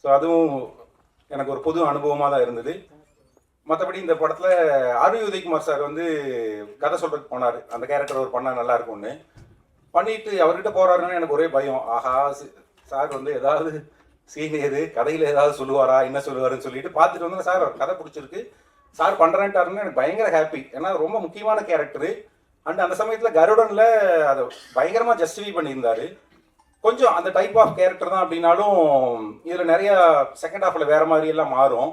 So அதுவும் எனக்கு ஒரு புது அனுபவமாக தான் இருந்தது. மற்றபடி இந்த படத்தில் ஆர்வி உதயகுமார் சார் வந்து கதை சொல்கிறதுக்கு போனார், அந்த கேரக்டர் ஒரு பண்ணால் நல்லா இருக்கும்னு. பண்ணிட்டு அவர்கிட்ட போகிறாருன்னு எனக்கு ஒரே பயம். ஆஹா, சார் வந்து ஏதாவது சீனியரு கதையில் ஏதாவது சொல்லுவாரா, என்ன சொல்லுவாருன்னு சொல்லிட்டு பார்த்துட்டு வந்து சார் அவர் கதை பிடிச்சிருக்கு, சார் பண்ணுறேன்ட்டாருன்னு எனக்கு பயங்கர ஹாப்பி. ஏன்னா ரொம்ப முக்கியமான கேரக்டரு. அண்ட் அந்த சமயத்தில் கருடனில் அதை பயங்கரமாக ஜஸ்டிஃபை பண்ணியிருந்தாரு. கொஞ்சம் அந்த டைப் ஆஃப் கேரக்டர் தான் அப்படின்னாலும் இதில் நிறைய செகண்ட் ஹாஃபில் வேறு மாதிரி எல்லாம் மாறும்.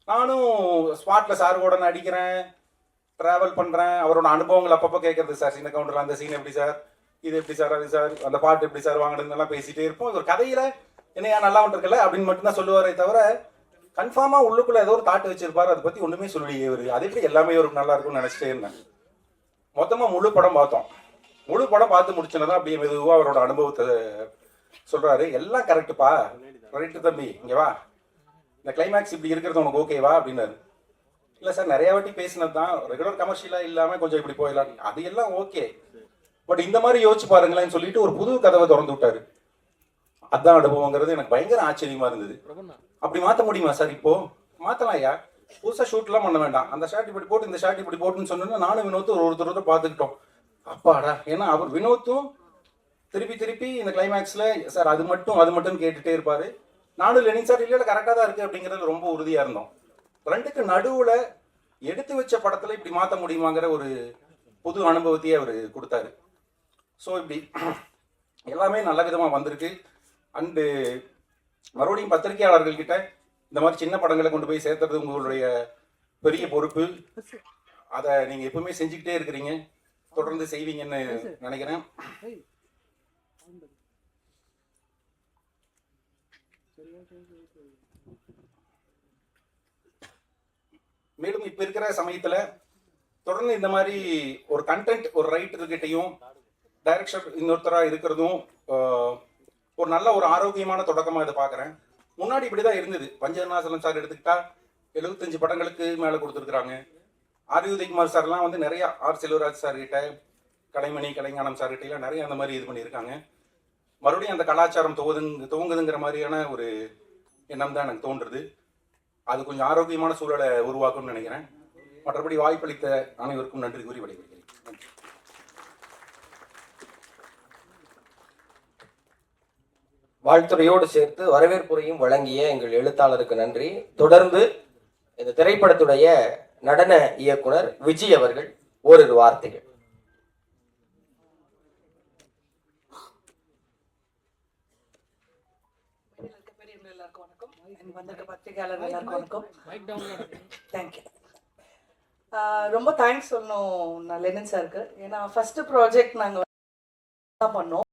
நானும் ஸ்பாட்டில் சார் கூட நடிக்கிறேன், ட்ராவல் பண்ணுறேன், அவரோட அனுபவங்கள் அப்பப்போ கேட்குறது. சார் சின்ன கவுண்டரில் அந்த சீன் எப்படி சார், இது எப்படி சார், அது சார், அந்த பாட்டு எப்படி சார் வாங்கினதுன்னெல்லாம் பேசிகிட்டே இருப்போம். இது ஒரு கதையில் என்னையா நல்லா வந்துருக்கல அப்படின்னு மட்டும்தான் சொல்லுவாரே தவிர கன்ஃபார்மாக உள்ளுக்குள்ளே ஏதோ ஒரு தாட்டு வச்சிருப்பாரு, அதை பற்றி ஒன்றுமே சொல்லலையே இவர். அது எப்படி எல்லாமே ஒரு நல்லா இருக்கும்னு நினச்சிட்டே இருந்தேன். மொத்தமாக முழு படம் பார்த்தோம். முழு படம் பார்த்து முடிச்சுனதான் அப்படியே மெதுவாக அவரோட அனுபவத்தை சொல்கிறாரு. எல்லாம் கரெக்டுப்பா, கரெக்டு தம்பி, இங்கே வா, இந்த கிளைமேக்ஸ் இப்படி இருக்கிறது உனக்கு ஓகேவா அப்படின்னாரு. இல்லை சார், நிறைய வாட்டி பேசினது தான், ரெகுலர் கமர்ஷியலாக இல்லாமல் கொஞ்சம் இப்படி போயிடலாம், அது எல்லாம் ஓகே, பட் இந்த மாதிரி யோசிச்சு பாருங்களேன்னு சொல்லிட்டு ஒரு புது கதவை திறந்து விட்டாரு. அதான் அனுபவங்கிறது எனக்கு பயங்கர ஆச்சரியமா இருந்தது. அப்படி மாற்ற முடியுமா சார்? இப்போ மாற்றலாம் ஐயா, புதுசாக ஷூட்லாம் பண்ண வேண்டாம், அந்த ஷார்ட் இப்படி போட்டு இந்த ஷார்ட் இப்படி போட்டுன்னு சொன்னோன்னா நானும் வினோத்தும் ஒருத்தர் பார்த்துக்கிட்டோம். அப்பாடா, ஏன்னா அவர் வினோத்தும் திருப்பி திருப்பி இந்த கிளைமேக்ஸில் சார் அது மட்டும் கேட்டுகிட்டே இருப்பார். நானும் லெனின் சார் இல்லை கரெக்டாக தான் இருக்குது அப்படிங்கிறது ரொம்ப உறுதியாக இருந்தோம். ரெண்டுக்கு நடுவில் எடுத்து வச்ச படத்தில் இப்படி மாற்ற முடியுமாங்கிற ஒரு புது அனுபவத்தையே அவர் கொடுத்தாரு. ஸோ இப்படி எல்லாமே நல்ல விதமாக வந்திருக்கு. அண்டு மறுபடியும் பத்திரிகையாளர்கள்கிட்ட இந்த மாதிரி சின்ன படங்களை கொண்டு போய் சேர்த்துறது உங்களுடைய பெரிய பொறுப்பு. அதை நீங்கள் எப்பவுமே செஞ்சுக்கிட்டே இருக்கிறீங்க, தொடர்ந்து செய்வீங்கன்னு நினைக்கிறேன். மேலும் இப்போ இருக்கிற சமயத்தில் தொடர்ந்து இந்த மாதிரி ஒரு கண்டென்ட் ஒரு ரைட்டர்கிட்டையும் டைரக்டர் இன்னொருத்தராக இருக்கிறதும் ஒரு நல்ல ஒரு ஆரோக்கியமான தொடக்கமாக இதை பார்க்குறேன். முன்னாடி இப்படி தான் இருந்தது. பஞ்சநாசலம் சார் எடுத்துக்கிட்டா 75 படங்களுக்கு மேலே கொடுத்துருக்குறாங்க. ஆர்வி உதயகுமார் சார்லாம் வந்து நிறையா, ஆர் செல்வராஜ் சார்கிட்ட, கலைமணி கலைஞானம் சார்கிட்டலாம் நிறைய அந்த மாதிரி இது பண்ணியிருக்காங்க. மறுபடியும் அந்த கலாச்சாரம் துவங்குதுங்கிற மாதிரியான ஒரு எண்ணம் தான் எனக்கு தோன்றுறது. அது கொஞ்சம் ஆரோக்கியமான சூழலை உருவாக்கும்னு நினைக்கிறேன். மற்றபடி வாய்ப்பளித்த அனைவருக்கும் நன்றி கூறி விடைபெறுகிறேன். வாழ்த்துறையோடு சேர்த்து வரவேற்புரையும் வழங்கிய எங்கள் எழுத்தாளருக்கு நன்றி. தொடர்ந்து இந்த திரைப்படத்துடைய நடன இயக்குனர் விஜய் அவர்கள் ஓரிரு வார்த்தைகள். ரொம்ப தேங்க்ஸ் சொல்லணும் நான் லெனின் சாருக்கு. ஏன்னா ஃபர்ஸ்ட் ப்ராஜெக்ட் நாங்கள் பண்ணோம்.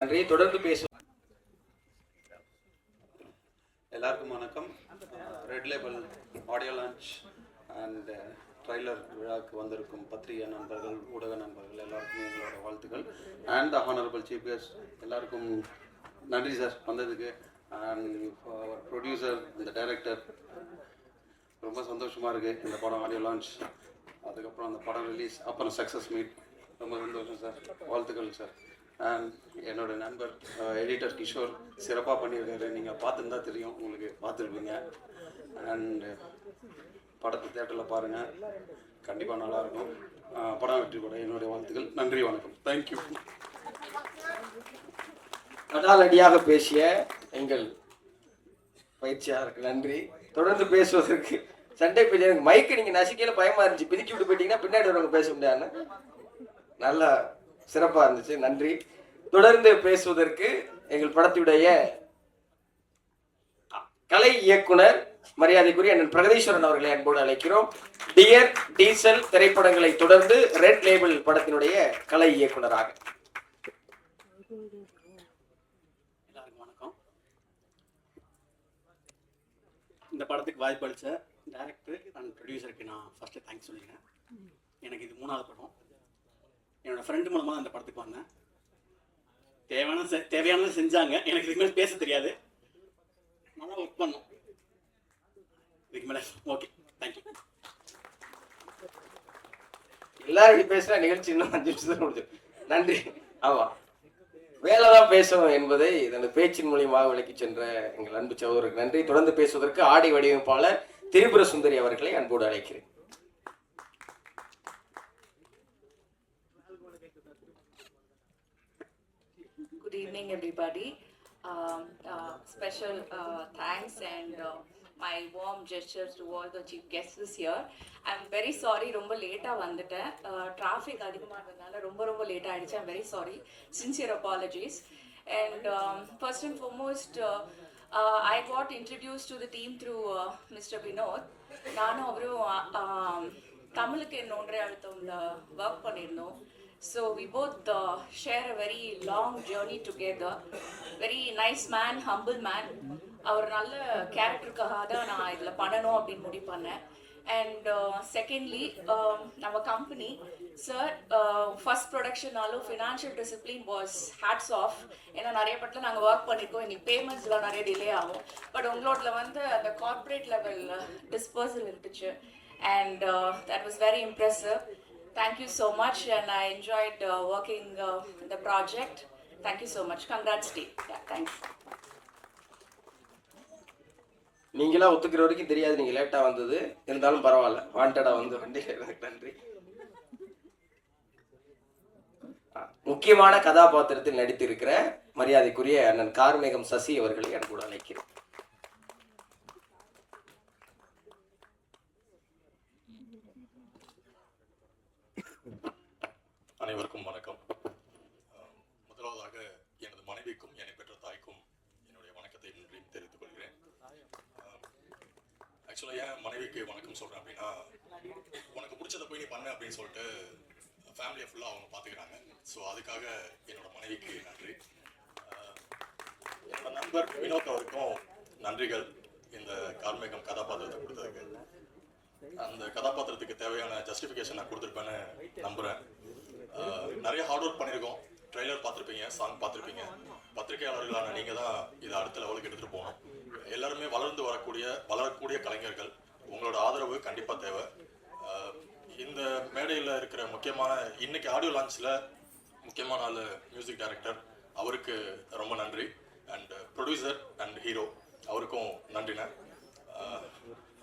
நன்றி. தொடர்ந்து பேசுவோம். எல்லாருக்கும் வணக்கம். Red label audio launch and trailer விழாவுக்கு வந்திருக்கும் பத்திரிகை நண்பர்கள், ஊடக நண்பர்கள் எல்லாருக்கும் எங்களோட வாழ்த்துக்கள். And the honourable chief guest எல்லாருக்கும் நன்றி சார் வந்ததுக்கு. அண்ட் அவர் ப்ரொடியூசர், இந்த டைரக்டர், ரொம்ப சந்தோஷமாக இருக்குது இந்த படம் ஆடியோ லான்ச், அதுக்கப்புறம் அந்த படம் ரிலீஸ், அப்புறம் சக்ஸஸ் மீட். ரொம்ப சந்தோஷம் சார், வாழ்த்துக்கள் சார். அண்ட் என்னோட நண்பர் எடிட்டர் கிஷோர் சிறப்பாக பண்ணியிருக்காரு. நீங்கள் பார்த்துருந்தா தெரியும், உங்களுக்கு பார்த்துருப்பீங்க. அண்ட் படத்தை தேட்டரில் பாருங்கள், கண்டிப்பாக நல்லாயிருக்கும். படம் வெற்றி படம் என்னுடைய வாழ்த்துக்கள். நன்றி, வணக்கம். தேங்க்யூ. அடாலடியாக பேசிய எங்கள் பயிற்சியாளருக்கு நன்றி. தொடர்ந்து பேசுவதற்கு சண்டை பேஜ் எனக்கு மைக்கு நீங்கள் நசிக்கையில் பயமாக இருந்துச்சு, பிதிக்கி விட்டு போயிட்டீங்கன்னா பின்னாடி வரவங்க பேச முடியாதுன்னு. நல்லா சிறப்பாக இருந்துச்சு, நன்றி. தொடர்ந்து பேசுவதற்கு எங்கள் படத்துடைய கலை இயக்குனர் மரியாதைக்குரிய அண்ணன் பிரகதீஸ்வரன் அவர்களை அன்போடு அழைக்கிறோம். டியர் டீசல் திரைப்படங்களை தொடர்ந்து ரெட் லேபிள் படத்தினுடைய கலை இயக்குனராக. எல்லாருக்கும் வணக்கம். இந்த படத்துக்கு வாய்ப்பு அளித்த டைரக்டர் அண்ட் ப்ரொடியூசருக்கு நான் ஃபஸ்ட்டு தேங்க்ஸ் சொல்லிக்கிறேன். எனக்கு இது 3வது படம். என்னோடய ஃப்ரெண்டு மூலமாக தான் இந்த படத்துக்கு வந்தேன். தேவையானதை செஞ்சாங்க. எனக்கு இதுக்கு மேலே பேச தெரியாது, நல்லா ஒர்க் பண்ணோம். இதுக்கு மேலே ஓகே, தேங்க்யூ. எல்லாரும் இப்படி பேசுனா நிகழ்ச்சி இன்னும் 5 நிமிஷத்துல முடிஞ்சு. நன்றி. ஆமாம், வேலை தான் பேசணும் என்பதை இந்த பேச்சின் மூலியமாக விளக்கி சென்ற எங்கள் அன்பு சகோதரருக்கு நன்றி. தொடர்ந்து பேசுவதற்கு ஆடை வடிவமைப்பாளர் திரிபுர சுந்தரி அவர்களை அன்போடு அழைக்கிறேன். Good evening, everybody. Special thanks and my warm gestures to all the chief guests here. I'm very sorry, ரொம்ப லேட்டா வந்துட்டேன். Traffic அதிகமா இருந்ததால ரொம்ப லேட்டா ஆயிடுச்சு. I'm very sorry. Sincere apologies. And first and foremost, I got introduced to the team through Mr. Vinod. நானும் அவரும் தமிழுக்கு என்னொன்றே அழுத்தம்ல ஒர்க் பண்ணியிருந்தோம். So we both share a very long journey together. Very nice man, humble man. அவர் நல்ல கேரக்டருக்காக தான் நான் இதில் பண்ணணும் அப்படின்னு முடிவு பண்ணேன். அண்ட் செகண்ட்லி நம்ம கம்பெனி சார் ஃபர்ஸ்ட் ப்ரொடக்ஷனாலும் financial discipline was hats off. ஏன்னா நிறைய படத்தில் நாங்கள் ஒர்க் பண்ணியிருக்கோம், எங்களுக்கு பேமெண்ட்ஸ்லாம் நிறைய டிலே ஆகும். பட் உங்களோட வந்து அந்த கார்ப்பரேட் லெவல் டிஸ்பர்சல் இருந்துச்சு. And that was very impressive. Thank you so much, and I enjoyed working the project. Thank you so much. Congrats, team. Yeah, thanks. நீங்களா ஒத்துக்கிற வரைக்கும் தெரியாது நீங்க லேட்டா வந்தது, இருந்தாலும் பரவாயில்ல, வாண்டடா வந்து நன்றி. முக்கியமான கதாபாத்திரத்தில் நடித்திருக்கிற மரியாதைக்குரிய அண்ணன் கார்மேகம் சசி அவர்களை அன்போடு அழைக்கிறேன். அனைவருக்கும் வணக்கம். முதலாவதாக எனது மனைவிக்கும் என்னை பெற்ற தாய்க்கும் என்னுடைய வணக்கத்தை நன்றியும் தெரிவித்துக் கொள்கிறேன். ஆக்சுவலாக ஏன் மனைவிக்கு வணக்கம் சொல்கிறேன் அப்படின்னா, உனக்கு பிடிச்சதை போய் நீ பண்ண அப்படின்னு சொல்லிட்டு ஃபேமிலியை ஃபுல்லாக அவங்க பார்த்துக்கிறாங்க. ஸோ அதுக்காக என்னோட மனைவிக்கு நன்றி. என்னோட நண்பர் வினோத் அவருக்கும் நன்றிகள், இந்த கார்மேகம் கதாபாத்திரத்தை கொடுத்ததுக்கு. அந்த கதாபாத்திரத்துக்கு தேவையான ஜஸ்டிஃபிகேஷன் நான் கொடுத்துருப்பேன்னு நம்புகிறேன். நிறைய ஹார்ட் ஒர்க் பண்ணியிருக்கோம். ட்ரெய்லர் பார்த்துருப்பீங்க, சாங் பார்த்துருப்பீங்க. பத்திரிகையாளர்களான நீங்கள் தான் இதை அடுத்த லெவலுக்கு எடுத்துகிட்டு போகணும். எல்லாருமே வளரக்கூடிய கலைஞர்கள். உங்களோட ஆதரவு கண்டிப்பாக தேவை. இந்த மேடையில் இருக்கிற முக்கியமான இன்னைக்கு ஆடியோ லான்ச்சில் முக்கியமான ஆள் மியூசிக் டைரக்டர், அவருக்கு ரொம்ப நன்றி. அண்ட் ப்ரொடியூசர் அண்ட் ஹீரோ, அவருக்கும் நன்றிண்ணே.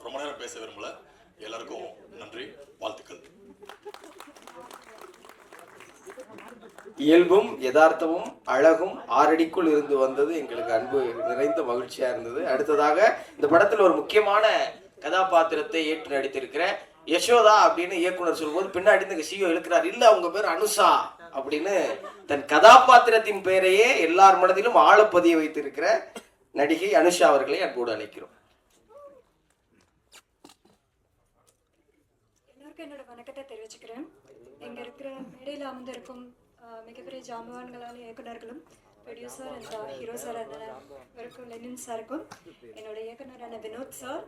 ரொம்ப நேரம் பேச விரும்பல, எல்லாருக்கும் நன்றி, வாழ்த்துக்கள். இயல்பும் யதார்த்தமும் அழகும் 6 அடிக்குள் இருந்து வந்தது எங்களுக்கு அன்பு நிறைந்த மகிழ்ச்சியா இருந்தது. அடுத்ததாக இந்த படத்துல ஒரு முக்கியமான கதாபாத்திரத்தை ஏற்று நடித்திருக்கிற யசோதா அப்படின்னு இயக்குனர் சொல்லும்போது பின்னாடி இந்த சிஓ இழுக்கிறார், இல்ல அவங்க பேர் அனுஷா அப்படின்னு தன் கதாபாத்திரத்தின் பெயரையே எல்லார் மனதிலும் ஆழப்பதிய வைத்திருக்கிற நடிகை அனுஷா அவர்களை அன்போடு அழைக்கிறோம். எல்லாருக்கும் என்னோட வணக்கத்தை தெரிவிச்சுக்கிறேன். இங்கே இருக்கிற மேடையில் அமர்ந்திருக்கும் மிகப்பெரிய ஜாம்பவான்களான இயக்குநர்களும் ப்ரொடியூசர் அண்ட் ஹீரோ சார் அண்ணனுக்கும் லெனின் சாருக்கும் என்னோட இயக்குனரான வினோத் சார்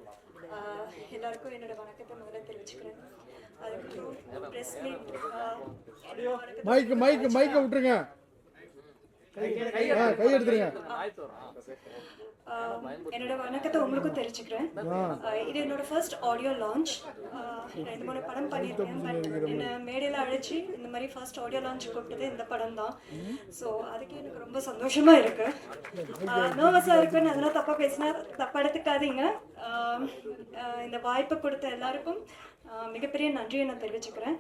எல்லாருக்கும் என்னோட வணக்கத்தை முதல்ல தெரிவிச்சுக்கிறேன். அதுக்கப்புறம் ப்ரெஸ் மீட் மைக்க விட்டுருங்க, கை எடுத்துருங்க. என்னோட வணக்கத்தை உங்களுக்கும் தெரிஞ்சுக்கிறேன். இது என்னோட ஃபர்ஸ்ட் ஆடியோ லான்ச். 2-3 படம் பண்ணியிருக்கேன். பட் என்னை மேடையில் அழைச்சி இந்த மாதிரி ஃபர்ஸ்ட் ஆடியோ லான்ச் கூப்பிட்டது இந்த படம் தான். ஸோ அதுக்கு எனக்கு ரொம்ப சந்தோஷமா இருக்கு. நர்வஸாக இருக்குன்னு அதெல்லாம் தப்பாக பேசினா தப்பாக எடுத்துக்காதீங்க. இந்த வாய்ப்பு கொடுத்த எல்லாருக்கும் மிகப்பெரிய நன்றியை நான் தெரிவிச்சுக்கிறேன்.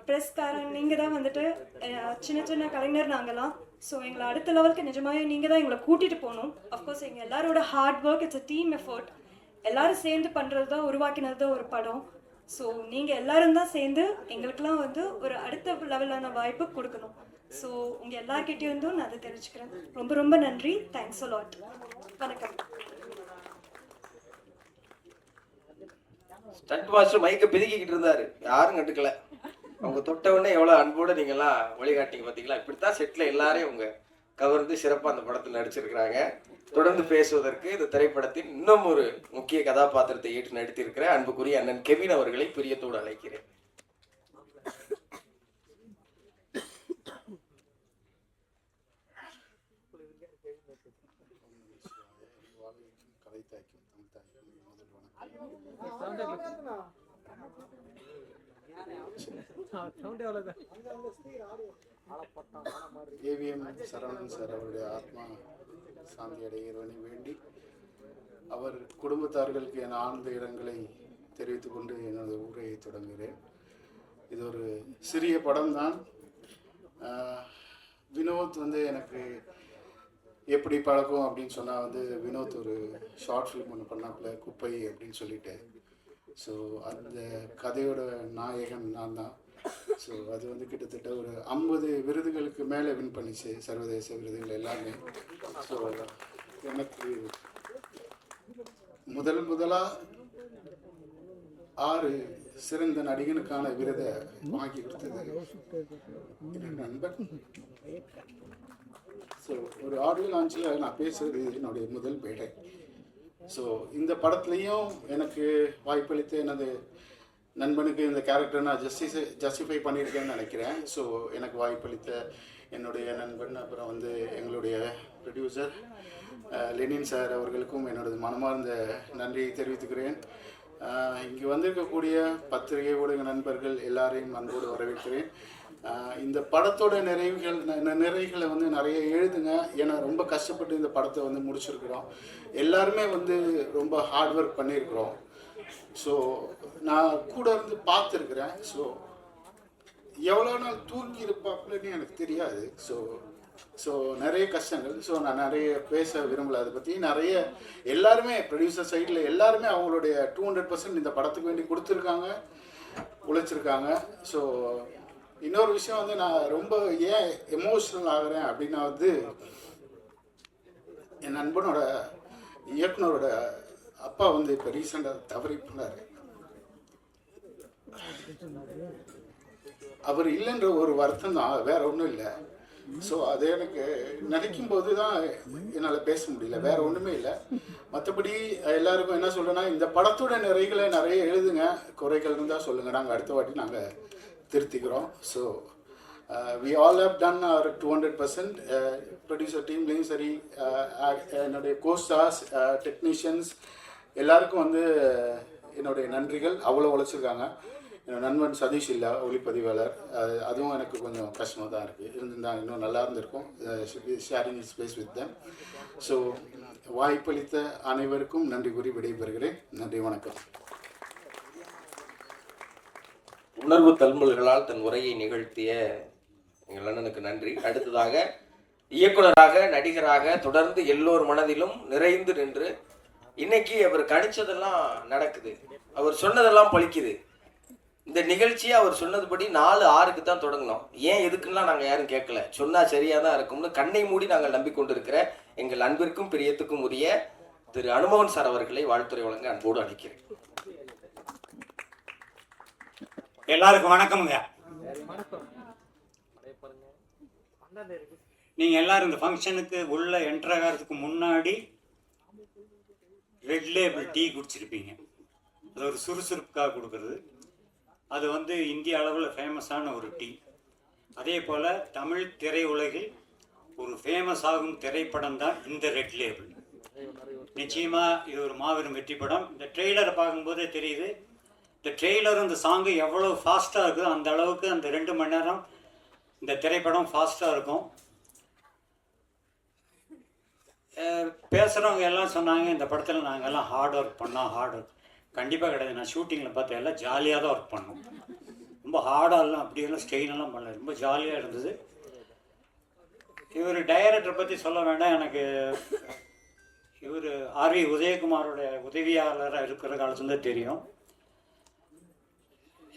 ப்ரெஸ்காரன் நீங்கள் தான் வந்துட்டு சின்ன சின்ன கலைஞர் நாங்களாம். ஸோ எங்களை அடுத்த லெவலுக்கு நிஜமாவே நீங்கள் தான் எங்களை கூட்டிகிட்டு போகணும். அஃப்கோர்ஸ் எங்கள் எல்லாரோட hard work, it's a team effort. எல்லாரும் சேர்ந்து பண்ணுறது தான், உருவாக்கினது தான் ஒரு படம். ஸோ நீங்கள் எல்லாரும் தான் சேர்ந்து எங்களுக்கெல்லாம் வந்து ஒரு அடுத்த லெவலான வாய்ப்பு கொடுக்கணும். ஸோ உங்கள் எல்லார்கிட்டையும் இருந்தும் நான் அதை தெரிவிச்சுக்கிறேன். ரொம்ப ரொம்ப நன்றி. Thanks a lot. வணக்கம். ஸ்டண்ட் மாஸ்டர் மைக்கை பிதுக்கிக்கிட்டு இருந்தாரு, யாரும் கண்டுக்கல. அவங்க தொட்ட உடனே எவ்வளவு அன்போட நீங்கெல்லாம் வழிகாட்டிங்க பார்த்தீங்களா? இப்படித்தான் செட்ல எல்லாரையும் அவங்க கவர்ந்து சிறப்பாக அந்த படத்தில் நடிச்சிருக்கிறாங்க. தொடர்ந்து பேசுவதற்கு இந்த திரைப்படத்தின் இன்னும் ஒரு முக்கிய கதாபாத்திரத்தை ஏற்று நடித்திருக்கிற அன்புக்குரிய அண்ணன் கெவின் அவர்களை பிரியத்தோடு அழைக்கிறேன். ஏவிஎம் சரவணன் சார் அவருடைய ஆத்மா சாந்தி அடைய இறைவனை வேண்டி அவர் குடும்பத்தார்களுக்கு என் ஆழ்ந்த இரங்கலை தெரிவித்துக் கொண்டு எனது உரையை தொடங்குகிறேன். இது ஒரு சிறிய படம்தான். வினோத் எனக்கு எப்படி பழக்கம் அப்படின்னு சொன்னால் வினோத் ஒரு ஷார்ட் ஃபிலிம் ஒன்று பண்ணாப்புல, குப்பை அப்படின்னு சொல்லிட்டு. ஸோ அந்த கதையோட நாயகன் நான் தான். ஸோ அது கிட்டத்தட்ட ஒரு 50 விருதுகளுக்கு மேலே வின் பண்ணிச்சு, சர்வதேச விருதுகள் எல்லாமே. ஸோ எனக்கு முதலாக 6 சிறந்த நடிகனுக்கான விருதை வாங்கி கொடுத்தது என் நண்பன். ஸோ ஒரு ஆடியோ லான்ச்சில் நான் பேசுகிறது என்னுடைய முதல் மேடை. ஸோ இந்த படத்துலையும் எனக்கு வாய்ப்பளித்த எனது நண்பனுக்கு இந்த கேரக்டர் நான் ஜஸ்டிஃபை பண்ணியிருக்கேன்னு நினைக்கிறேன். ஸோ எனக்கு வாய்ப்பளித்த என்னுடைய நண்பன், அப்புறம் எங்களுடைய ப்ரொடியூசர் லெனின் சார் அவர்களுக்கும் என்னோடது மனமார்ந்த நன்றியை தெரிவித்துக்கிறேன். இங்கே வந்திருக்கக்கூடிய பத்திரிகை ஊடக நண்பர்கள் எல்லாரையும் அன்போடு வரவேற்கிறேன். இந்த படத்தோட நிறைகளை நிறைய எழுதுங்க. ஏன்னா ரொம்ப கஷ்டப்பட்டு இந்த படத்தை முடிச்சிருக்கிறோம். எல்லாருமே ரொம்ப ஹார்ட் ஒர்க் பண்ணியிருக்கிறோம். ஸோ நான் கூட இருந்து பார்த்துருக்குறேன். ஸோ எவ்வளோ நாள் தூங்கி இருப்பாப்புலன்னு எனக்கு தெரியாது. ஸோ நிறைய கஷ்டங்கள். ஸோ நான் நிறைய பேச விரும்பலை அதை பற்றி. எல்லாருமே ப்ரொடியூசர் சைடில் எல்லாருமே அவங்களுடைய 200% இந்த படத்துக்கு வேண்டி கொடுத்துருக்காங்க, உழைச்சிருக்காங்க. ஸோ இன்னொரு விஷயம் நான் ரொம்ப ஏன் எமோஷ்னல் ஆகிறேன் அப்படின்னா என் நண்பனோட இயக்குனரோட அப்பா இப்போ ரீசெண்டாக தவறி போனார். அவர் இல்லைன்ற ஒரு வருத்தம் தான், வேற ஒன்றும் இல்லை. ஸோ அது எனக்கு நினைக்கும் போது தான் என்னால் பேச முடியல, வேற ஒன்றுமே இல்லை. மற்றபடி எல்லாருக்கும் என்ன சொல்கிறேன்னா, இந்த படத்தோட நிறைகளை நிறைய எழுதுங்க, குறைகள் இருந்தால் சொல்லுங்கள், நாங்கள் அடுத்த வாட்டி நாங்கள் திருத்திக்கிறோம். So we all have done our 200%. Producer டீம்லேயும் சரி, என்னுடைய கோஸ்டார்ஸ், டெக்னீஷியன்ஸ் எல்லாருக்கும் என்னுடைய நன்றிகள். அவ்வளோ உழைச்சிருக்காங்க. என்னோட நண்பன் சதீஷ் இல்லா, ஒளிப்பதிவாளர், அதுவும் எனக்கு கொஞ்சம் கஷ்டமாக தான் இருக்குது. இருந்திருந்தால் இன்னும் நல்லா இருந்திருக்கும், sharing space with them. So வாய்ப்பளித்த அனைவருக்கும் நன்றி கூறி விடைபெறுகிறேன். நன்றி, வணக்கம். உணர்வு தழும்பல்களால் தன் உரையை நிகழ்த்திய எங்கள் அண்ணனுக்கு நன்றி. அடுத்ததாக இயக்குனராக, நடிகராக தொடர்ந்து எல்லோர் மனதிலும் நிறைந்து நின்று இன்னைக்கு அவர் கணிச்சதெல்லாம் நடக்குது, அவர் சொன்னதெல்லாம் பலிக்குது. இந்த நிகழ்ச்சியை அவர் சொன்னதுபடி 4-6க்கு தான் தொடங்கணும். ஏன் எதுக்குலாம் நாங்கள் யாரும் கேட்கல, சொன்னால் சரியாக தான் இருக்கும்னு கண்ணை மூடி நாங்கள் நம்பிக்கொண்டிருக்கிற எங்கள் அன்பிற்கும் பிரியத்துக்கும் உரிய திரு அனுமோகன் சார் அவர்களை வாழ்த்துறை வழங்க அன்போடு அழைக்கிறேன். எல்லாருக்கும் வணக்கமுங்க. நீங்கள் எல்லோரும் இந்த ஃபங்க்ஷனுக்கு உள்ளே என்ட்ரு ஆகிறதுக்கு முன்னாடி ரெட் லேபிள் டீ குடிச்சிருப்பீங்க. அது ஒரு சுறுசுறுப்புக்காக கொடுக்குறது. அது வந்து இந்திய அளவில் ஃபேமஸான ஒரு டீ. அதே போல் தமிழ் திரையுலகில் ஒரு ஃபேமஸ் ஆகும் திரைப்படம் தான் இந்த ரெட் லேபிள். நிச்சயமாக இது ஒரு மாபெரும் வெற்றி படம். இந்த ட்ரெய்லரை பார்க்கும்போதே தெரியுது, இந்த ட்ரெய்லரும் இந்த சாங்கு எவ்வளோ ஃபாஸ்ட்டாக இருக்குதோ அந்த அளவுக்கு அந்த 2 மணி நேரம் இந்த திரைப்படம் ஃபாஸ்ட்டாக இருக்கும். பேசுகிறவங்க எல்லாம் சொன்னாங்க இந்த படத்தில் நாங்கள் எல்லாம் ஹார்ட் ஒர்க் பண்ணோம். ஹார்ட் ஒர்க் கண்டிப்பாக கிடையாது. நான் ஷூட்டிங்கில் பார்த்தேன், எல்லாம் ஜாலியாக தான் ஒர்க் பண்ணோம். ரொம்ப ஹார்டாகலாம் அப்படியெல்லாம் ஸ்ட்ரெயினெல்லாம் பண்ணல, ரொம்ப ஜாலியாக இருந்தது. இவர் டைரக்டரை பற்றி சொல்ல வேண்டாம். எனக்கு இவர் ஆர்வி உதயகுமாரோட உதவியாளராக இருக்கிற காலத்துலேருந்து தெரியும்.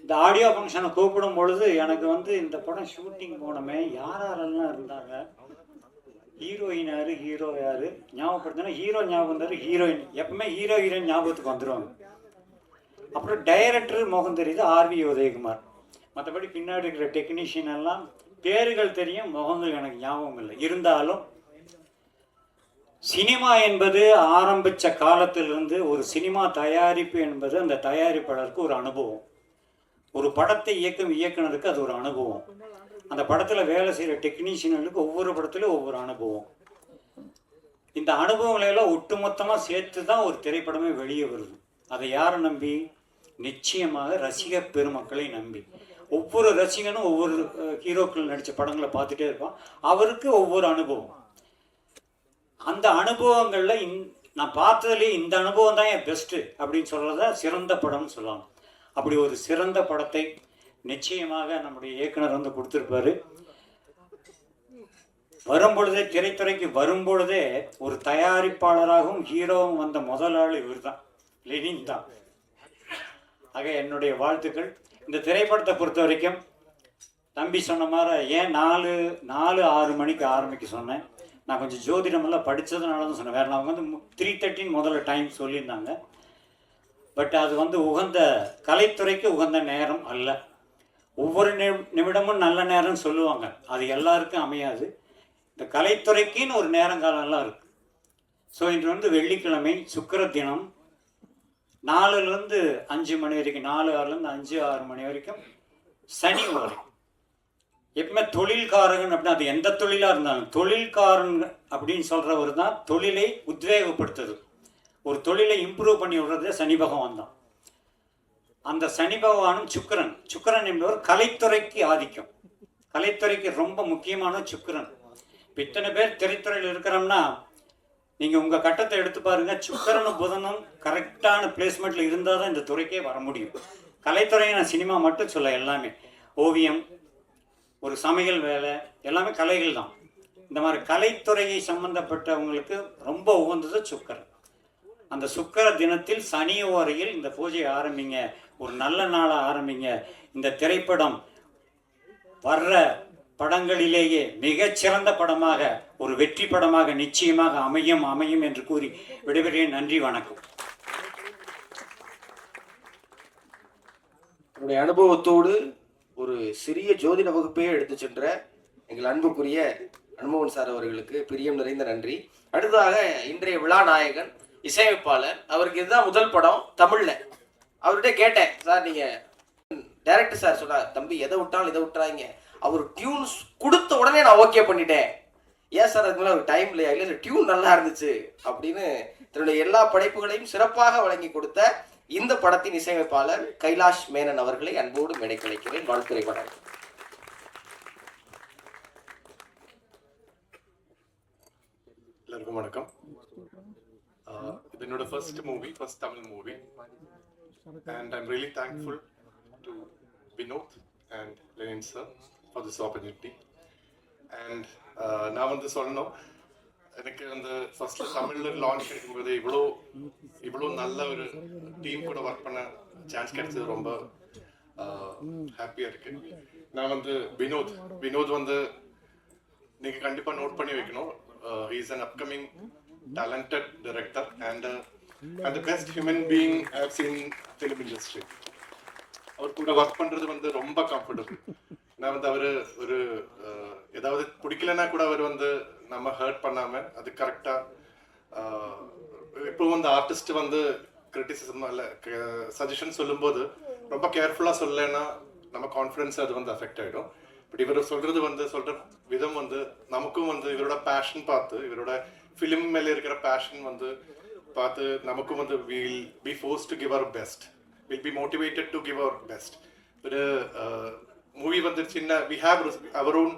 இந்த ஆடியோ ஃபங்க்ஷனை கூப்பிடும் பொழுது எனக்கு வந்து இந்த படம் ஷூட்டிங் போனோமே யாரெல்லாம் இருந்தாங்க, ஹீரோயின் யார், ஹீரோ யார் ஞாபகப்படுத்தினா ஹீரோ ஞாபகம் இருந்தார், ஹீரோயின் எப்பவுமே ஹீரோ ஹீரோயின் ஞாபகத்துக்கு வந்துடுவாங்க. அப்புறம் டைரக்டர் முகம் தெரியுது ஆர்வி உதயகுமார். மற்றபடி பின்னாடி இருக்கிற டெக்னீஷியன் எல்லாம் பேர்கள் தெரியும், முகங்கள் எனக்கு ஞாபகம் இல்லை. இருந்தாலும் சினிமா என்பது ஆரம்பித்த காலத்திலிருந்து ஒரு சினிமா தயாரிப்பு என்பது அந்த தயாரிப்பாளருக்கு ஒரு அனுபவம். ஒரு படத்தை இயக்கும் இயக்குனருக்கு அது ஒரு அனுபவம். அந்த படத்தில் வேலை செய்கிற டெக்னீஷியனுக்கு ஒவ்வொரு படத்துலையும் ஒவ்வொரு அனுபவம். இந்த அனுபவங்களெல்லாம் ஒட்டுமொத்தமாக சேர்த்து தான் ஒரு திரைப்படமே வெளியே வருது. அதை யாரை நம்பி? நிச்சயமாக ரசிக பெருமக்களை நம்பி. ஒவ்வொரு ரசிகனும் ஒவ்வொரு ஹீரோக்கள் நடித்த படங்களை பார்த்துட்டே இருப்பான். அவருக்கு ஒவ்வொரு அனுபவம். அந்த அனுபவங்களில் நான் பார்த்ததுலேயே இந்த அனுபவம் தான் என் பெஸ்ட்டு அப்படின்னு சொல்கிறத சிறந்த படம்னு சொல்லலாம். அப்படி ஒரு சிறந்த படத்தை நிச்சயமாக நம்முடைய இயக்குனர் வந்து கொடுத்துருப்பாரு. வரும்பொழுதே திரைத்துறைக்கு வரும்பொழுதே ஒரு தயாரிப்பாளராகவும் ஹீரோவும் வந்த முதல் ஆள் இவர் தான், லெனின் தான். ஆக என்னுடைய வாழ்த்துக்கள். இந்த திரைப்படத்தை பொறுத்த வரைக்கும் தம்பி சொன்ன மாதிரி ஏன் 4-6 மணிக்கு ஆரம்பிக்க சொன்னேன். நான் கொஞ்சம் ஜோதிடமெல்லாம் படித்ததுனால தான் சொன்னேன். வேறு அவங்க வந்து 3:30 முதல்ல டைம் சொல்லியிருந்தாங்க. பட் அது வந்து உகந்த கலைத்துறைக்கு உகந்த நேரம் அல்ல. ஒவ்வொரு நிமிடமும் நல்ல நேரம்னு சொல்லுவாங்க, அது எல்லாருக்கும் அமையாது. இந்த கலைத்துறைக்குன்னு ஒரு நேரங்காலம்லாம் இருக்குது. ஸோ இன்று வந்து வெள்ளிக்கிழமை சுக்கிர தினம் 4லேருந்து 5 மணி வரைக்கும், 4-6லேருந்து 5-6 மணி வரைக்கும் சனி வரை. எப்பவுமே தொழில்காரகன் அப்படின்னா அது எந்த தொழிலாக இருந்தாலும் தொழில்காரன் அப்படின்னு சொல்கிறவர் தான் தொழிலை உத்வேகப்படுத்துறது. ஒரு தொழிலை இம்ப்ரூவ் பண்ணி விடுறதே சனி பகவான் தான். அந்த சனி பகவானும் சுக்கிரன் என்பவர் கலைத்துறைக்கு ஆதிக்கம். கலைத்துறைக்கு ரொம்ப முக்கியமான சுக்கிரன். இப்போ இத்தனை பேர் திரைத்துறையில் இருக்கிறோம்னா நீங்கள் உங்கள் கட்டத்தை எடுத்து பாருங்கள். சுக்கிரனும் புதனும் கரெக்டான பிளேஸ்மெண்ட்டில் இருந்தால் தான் இந்த துறைக்கே வர முடியும். கலைத்துறையை நான் சினிமா மட்டும் சொல்ல, எல்லாமே ஓவியம், ஒரு சமையல் வேலை, எல்லாமே கலைகள் தான். இந்த மாதிரி கலைத்துறையை சம்பந்தப்பட்டவங்களுக்கு ரொம்ப உகந்தது சுக்கிரன். அந்த சுக்கிர தினத்தில் சனி ஓரையில் இந்த பூஜையை ஆரம்பிங்க. ஒரு நல்ல நாளை ஆரம்பிங்க. இந்த திரைப்படம் வர்ற படங்களிலேயே மிகச்சிறந்த படமாக, ஒரு வெற்றி படமாக நிச்சயமாக அமையும் என்று கூறி விடைபெறுகிறேன். நன்றி, வணக்கம். என்னுடைய அனுபவத்தோடு ஒரு சிறிய ஜோதிட வகுப்பையே எடுத்து சென்ற எங்கள் அன்புக்குரிய அனுபவன் சார் அவர்களுக்கு பிரியம் நிறைந்த நன்றி. அடுத்ததாக இன்றைய விழா நாயகன் இசையமைப்பாளர். அவருக்கு இதுதான் முதல் படம் தமிழ்ல. அவர்கிட்ட கேட்டேன், சார் நீங்க டைரக்டர் சார் சொன்னார், தம்பி எதை விட்டாலும் இதை விட்டுறாங்க. அவர் டியூன்ஸ் கொடுத்த உடனே நான் ஓகே பண்ணிட்டேன். ஏன் சார் அதுக்கு மேலே ஒரு டைம் இல்லையா? இல்லை டியூன் நல்லா இருந்துச்சு அப்படின்னு தன்னுடைய எல்லா படைப்புகளையும் சிறப்பாக வழங்கி கொடுத்த இந்த படத்தின் இசையமைப்பாளர் கைலாஷ் மேனன் அவர்களை அன்போடு மேடைக்கு அழைக்கிறேன். வாழ்த்துறை படம். எல்லாருக்கும் வணக்கம். இது என்னோட first Tamil movie, and I'm really thankful to Vinod and Lenin sir for this opportunity. And நான் வந்து சொல்லணும், எனக்கு அந்த ஃபர்ஸ்ட் தமிழ்ல லான்ச் கிடைக்கும்போது இவ்வளோ நல்ல ஒரு டீம் கூட ஒர்க் பண்ண சான்ஸ் கிடைச்சது ரொம்ப ஹாப்பியாக இருக்கு. நான் வந்து வினோத் வந்து நீங்கள் கண்டிப்பாக நோட் பண்ணி வைக்கணும். He is an upcoming talented director and the best human being I have seen in film industry. அவர் கூட ஒர்க் பண்ணுறது வந்து ரொம்ப கம்ஃபர்டபுள். நான் வந்து அவர் ஒரு ஏதாவது பிடிக்கலன்னா கூட அவர் வந்து நம்ம ஹர்ட் பண்ணாம அது கரெக்டா இப்போ வந்து ஆர்டிஸ்ட் வந்து கிரிட்டிசிசம் இல்லை சஜஷன் சொல்லும்போது ரொம்ப கேர்ஃபுல்லா சொல்லலைன்னா நம்ம கான்ஃபிடன்ஸ் அது வந்து அஃபெக்ட் ஆகிடும். பட் இவர் சொல்ற விதம் வந்து நமக்கும் வந்து இவரோட பேஷன் பார்த்து இவரோட ஃபிலிம் மேலே இருக்கிற பேஷன் வந்து பார்த்து நமக்கும் வந்து will be force to give our best, will be motivated to give our best. ஒரு மூவி வந்து சின்ன we have our own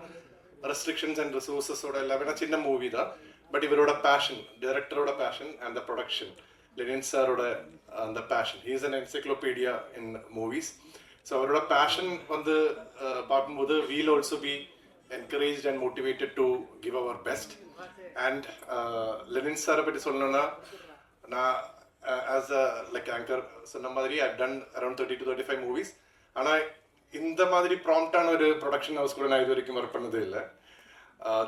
restrictions and ரிசோர்ஸஸோட எல்லாமே சின்ன மூவி தான். பட் இவரோட பேஷன், டைரக்டரோட passion and the production, Lenin சாரோட அந்த passion, he is an encyclopedia in movies. So அவரோட பேஷன் வந்து பார்க்கும்போது we'll also be encourage and motivated to give our best. And Lenin சாரை பற்றி சொல்லணும்னா நான் ஆஸ் அ லைக் ஆங்கர் சொன்ன மாதிரி I done around 30 to 35 movies. ஆனால் இந்த மாதிரி ப்ராம்ப்டான ஒரு ப்ரொடக்ஷன் ஹவுஸ் கூட நான் இது வரைக்கும் ஒர்க் பண்ணதே இல்லை.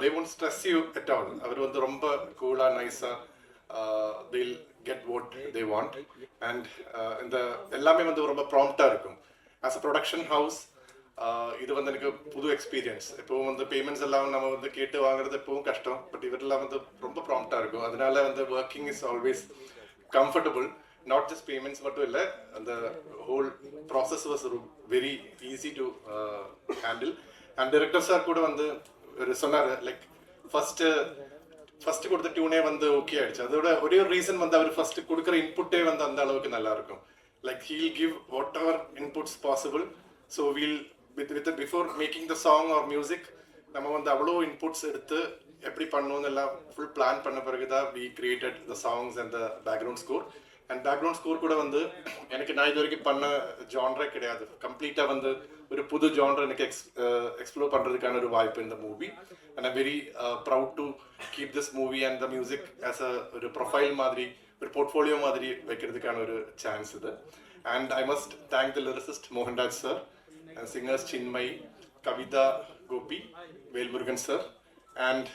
they won't stress you at all. அவர் வந்து ரொம்ப கூலா நைஸா they'll get what they want and இந்த எல்லாமே வந்து ரொம்ப ப்ராம்ப்டா இருக்கும். ஆஸ் அ ப்ரொடக்ஷன் ஹவுஸ் இது வந்து எனக்கு புது எக்ஸ்பீரியன்ஸ். இப்போவும் வந்து பேமெண்ட்ஸ் எல்லாம் நம்ம வந்து கேட்டு வாங்குறது எப்பவும் கஷ்டம். பட் இவரெல்லாம் வந்து ரொம்ப ப்ராம்ப்டா இருக்கும். அதனால வந்து working is always comfortable. Not just payments மட்டும் இல்லை, அந்த whole process was very easy to handle. And director sir கூட வந்து சொன்னார் லைக் ஃபர்ஸ்ட் கொடுத்த டியூனே வந்து ஓகே ஆயிடுச்சு. அதோட ஒரே ஒரு ரீசன் வந்து அவர் ஃபர்ஸ்ட் கொடுக்குற இன்புட்டே வந்து அந்த அளவுக்கு நல்லா இருக்கும். Like he'll give whatever inputs possible. So we'll with before making the song or music நம்ம வந்து அவ்வளோ இன்புட்ஸ் எடுத்து எப்படி பண்ணணும்னு எல்லாம் ஃபுல் பிளான் பண்ண பிறகு தான் we created the songs and the background score. And background score கூட வந்து எனக்கு நான் இது வரைக்கும் பண்ண ஜான்ரே கிடையாது. கம்ப்ளீட்டாக வந்து ஒரு புது ஜான்ரை எனக்கு எக்ஸ்ப்ளோர் பண்ணுறதுக்கான ஒரு வாய்ப்பு இந்த movie. And I'm very proud to keep this movie and the music as a ஒரு ப்ரொஃபைல் மாதிரி, ஒரு போர்ட்ஃபோலியோ மாதிரி வைக்கிறதுக்கான ஒரு சான்ஸ் இது. And I must thank the lyricist Mohanraj sir and singers Chinmayi, Kavitha, Gopi, Velmurugan sir. And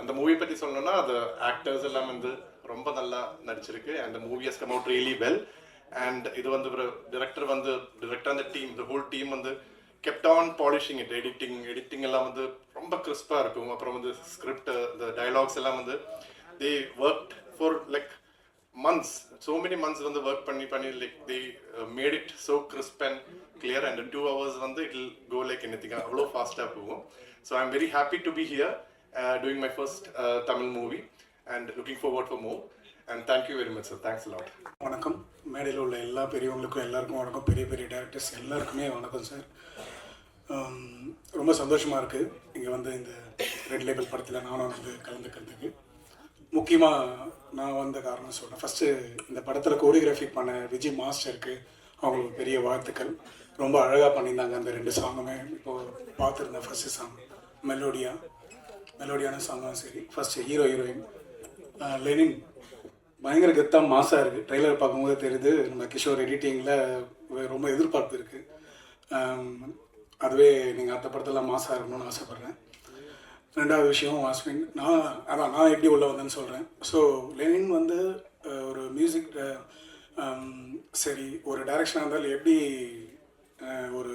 அந்த மூவியை பற்றி சொல்லணும்னா அது ஆக்டர்ஸ் எல்லாம் வந்து ரொம்ப நல்லா நடிச்சிருக்கு. And movie has come out really well. And இது வந்து ஒரு டிரெக்டர் அந்த டீம், த ஹோல் டீம் வந்து kept on polishing it. Editing எல்லாம் வந்து ரொம்ப கிறிஸ்பா இருக்கும். அப்புறம் வந்து ஸ்கிரிப்ட், இந்த டயலாக்ஸ் எல்லாம் வந்து they worked for like months, so many months வந்து ஒர்க் பண்ணி like they made it so crisp and clear and 2 hours வந்து it will go like anything. அவ்வளோ ஃபாஸ்ட்டாக போகும். So I'm very happy to be here doing my first Tamil movie and looking forward for more. And thank you very much sir. Thanks a lot. வணக்கம். மேடையில் உள்ள எல்லா பெரியவங்களுக்கும் எல்லாருக்கும் வணக்கம். பெரிய டேரக்டர்ஸ் எல்லாருக்குமே வணக்கம் சார். ரொம்ப சந்தோஷமாக இருக்குது இங்கே வந்து இந்த ரெட் லேபிள் படத்தில் நானும் வந்து கலந்துக்கிறதுக்கு. முக்கியமாக நான் வந்த காரணம் சொல்கிறேன். ஃபஸ்ட்டு இந்த படத்தில் கோரியோகிராஃபி பண்ண விஜய் மாஸ்டருக்கு அவங்களுக்கு பெரிய வாழ்த்துக்கள். ரொம்ப அழகாக பண்ணியிருந்தாங்க அந்த 2 சாங்குமே. இப்போது பார்த்துருந்தேன் ஃபஸ்ட்டு சாங் மெலோடியான சாங்கும் சரி. ஃபஸ்ட்டு ஹீரோயின் லெனின் பயங்கர கெத்தாக மாசாக இருக்குது. ட்ரெய்லர் பார்க்கும்போது தெரியுது. நம்ம கிஷோர் எடிட்டிங்கில் ரொம்ப எதிர்பார்ப்பு இருக்குது. அதுவே நீங்கள் அடுத்த படத்தில் மாசாக இருக்கணும்னு ஆசைப்பட்றேன். 2வது விஷயம் வாஸ்மின், நான் எப்படி உள்ள வந்தேன்னு சொல்கிறேன். ஸோ லெனின் வந்து ஒரு மியூசிக் சரி ஒரு டைரக்ஷனாக இருந்தாலும் எப்படி ஒரு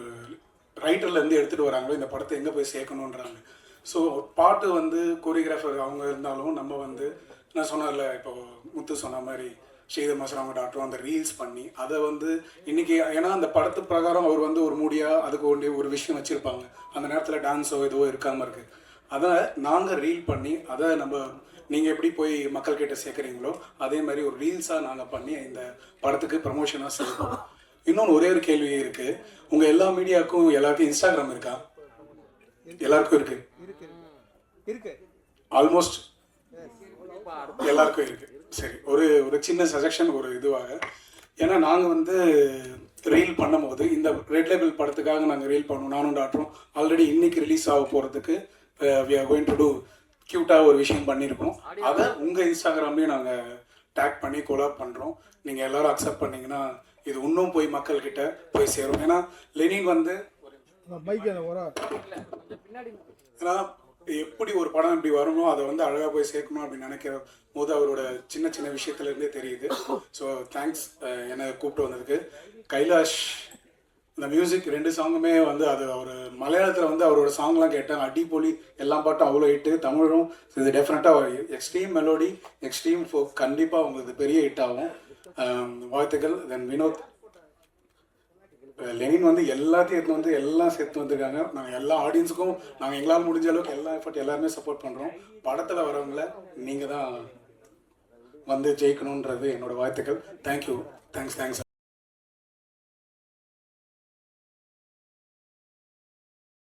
ரைட்டர்லேருந்து எடுத்துகிட்டு வராங்களோ இந்த படத்தை எங்கே போய் சேர்க்கணுன்றாங்க. ஸோ பாட்டு வந்து கோரியோகிராஃபர் அவங்க இருந்தாலும் நம்ம வந்து நான் சொன்னேன்ல, இப்போ முத்து சொன்ன மாதிரி ஸ்ரீதர் மாஸ்டர் அவங்க டாக்டரும் அந்த ரீல்ஸ் பண்ணி அதை வந்து இன்றைக்கி, ஏன்னா அந்த படத்து பிரகாரம் அவர் வந்து ஒரு மூடியாக அதுக்கு வேண்டிய ஒரு விஷயம் வச்சுருப்பாங்க. அந்த நேரத்தில் டான்ஸோ எதுவோ இருக்காமல் இருக்குது. அதை நாங்கள் ரீல் பண்ணி அதை நம்ம நீங்கள் எப்படி போய் மக்கள்கிட்ட சேர்க்குறீங்களோ அதே மாதிரி ஒரு ரீல்ஸாக நாங்கள் பண்ணி இந்த படத்துக்கு ப்ரமோஷனாக செய்வோம். இன்னொன்று ஒரே ஒரு கேள்வி இருக்குது. உங்கள் எல்லா மீடியாவுக்கும் எல்லாருக்கும் இன்ஸ்டாகிராம் இருக்கா? எல்லாருக்கும் இருக்கு. ஆல்மோஸ்ட் எல்லாருக்கும் இருக்குது. சரி, ஒரு சின்ன சஜஷன் ஒரு இதுவாக, ஏன்னா நாங்கள் வந்து ரீல் பண்ணும்போது இந்த ரெட் லேபிள் படத்துக்காக நாங்கள் ரீல் பண்ணோம். நானும் டாக்டரும் ஆல்ரெடி இன்னைக்கு ரிலீஸ் ஆக போகிறதுக்கு we are going to do க்யூட்டாக ஒரு விஷயம் பண்ணியிருக்கோம். அதை உங்கள் இன்ஸ்டாகிராம்லேயும் நாங்கள் டேக் பண்ணி கொலாப் பண்ணுறோம். நீங்கள் எல்லோரும் அக்செப்ட் பண்ணிங்கன்னா இது இன்னும் போய் மக்கள்கிட்ட போய் சேரும். ஏன்னா லெனின் வந்து ஏன்னா எப்படி ஒரு படம் இப்படி வரணும் அதை வந்து அழகாக போய் சேர்க்கணும் அப்படின்னு நினைக்கிற போது அவரோட சின்ன விஷயத்துலேருந்தே தெரியுது. ஸோ தேங்க்ஸ் என்னை கூப்பிட்டு வந்ததுக்கு. கைலாஷ் அந்த மியூசிக் 2 சாங்குமே வந்து அது அவர் மலையாளத்தில் வந்து அவரோட சாங்லாம் கேட்டாங்க, அடிப்பொலி, எல்லா பாட்டும் அவ்வளோ ஹிட்டு. தமிழும் இது டெஃபினட்டாக எக்ஸ்ட்ரீம் மெலோடி, எக்ஸ்ட்ரீம் ஃபோக், கண்டிப்பாக உங்களுக்கு பெரிய ஹிட் ஆகும். வாழ்த்துக்கள். தென் வினோத், லெனின் வந்து எல்லாத்தையும் எடுத்து வந்து எல்லாம் சேர்த்து வந்திருக்காங்க. நாங்கள் எல்லா ஆடியன்ஸுக்கும் நாங்கள் எங்களால் முடிஞ்ச அளவுக்கு எல்லா எஃபர்ட் எல்லாருமே சப்போர்ட் பண்ணுறோம். படத்தில் வரவங்கள நீங்கள் தான் வந்து ஜெயிக்கணுன்றது என்னோடய வாழ்த்துக்கள். தேங்க்யூ. தேங்க்ஸ்.